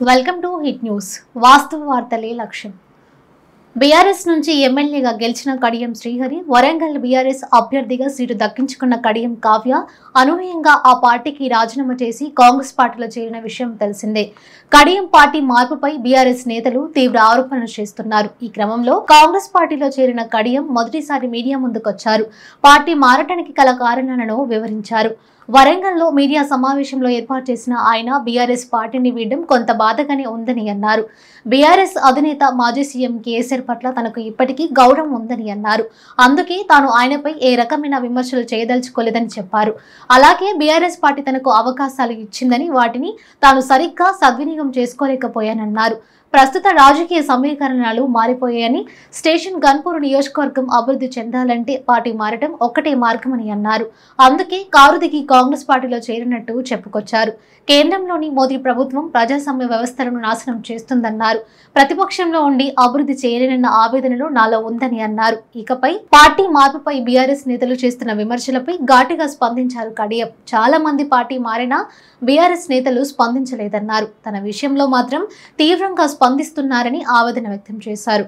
Welcome to hit news. వాస్తవ వార్తలే లక్ష్యం. BRS నుంచి ఎమ్మెల్యేగా గెలిచిన కడియం శ్రీహరి వరంగల్ బీఆర్ఎస్ అభ్యర్థిగా సీటు దక్కించుకున్న కడియం కావ్య అనూహ్యంగా ఆ పార్టీకి రాజీనామా చేసి కాంగ్రెస్ పార్టీలో చేరిన విషయం తెలిసిందే. కడియం పార్టీ మార్పుపై బీఆర్ఎస్ నేతలు తీవ్ర ఆరోపణలు చేస్తున్నారు. ఈ క్రమంలో కాంగ్రెస్ పార్టీలో చేరిన కడియం మొదటిసారి మీడియా ముందుకొచ్చారు. పార్టీ మారటానికి గల కారణాలను వివరించారు. వరంగల్లో మీడియా సమావేశంలో ఏర్పాటు చేసిన ఆయన బీఆర్ఎస్ పార్టీని వీడడం కొంత బాధగానే ఉందని అన్నారు. బీఆర్ఎస్ అధినేత మాజీ సీఎం కేసీఆర్ పట్ల తనకు ఇప్పటికీ గౌరవం ఉందని అన్నారు. అందుకే తాను ఆయనపై ఏ రకమైన విమర్శలు చేయదలుచుకోలేదని చెప్పారు. అలాగే బీఆర్ఎస్ పార్టీ తనకు అవకాశాలు ఇచ్చిందని వాటిని తాను సరిగ్గా సద్వినియోగం చేసుకోలేకపోయానన్నారు. ప్రస్తుత రాజకీయ సమీకరణాలు మారిపోయాయని, స్టేషన్ గన్పూర్ నియోజకవర్గం అభివృద్ధి చెందాలంటే పార్టీ మారటం ఒక్కటే మార్గమని అన్నారు. అందుకే కారు దిగి కాంగ్రెస్ పార్టీలో చేరినట్టు చెప్పుకొచ్చారు. కేంద్రంలోని మోదీ ప్రభుత్వం ప్రజాస్వామ్య వ్యవస్థలను నాశనం చేస్తుందన్నారు. ప్రతిపక్షంలో ఉండి అభివృద్ధి చేయలేనన్న ఆవేదనలు నాలో ఉందని అన్నారు. ఇకపై పార్టీ మార్పుపై బీఆర్ఎస్ నేతలు చేస్తున్న విమర్శలపై ఘాటుగా స్పందించారు కడియం. చాలా మంది పార్టీ మారినా బీఆర్ఎస్ నేతలు స్పందించలేదన్నారు. తన విషయంలో మాత్రం తీవ్రంగా స్పందిస్తున్నారని ఆవేదన వ్యక్తం చేశారు.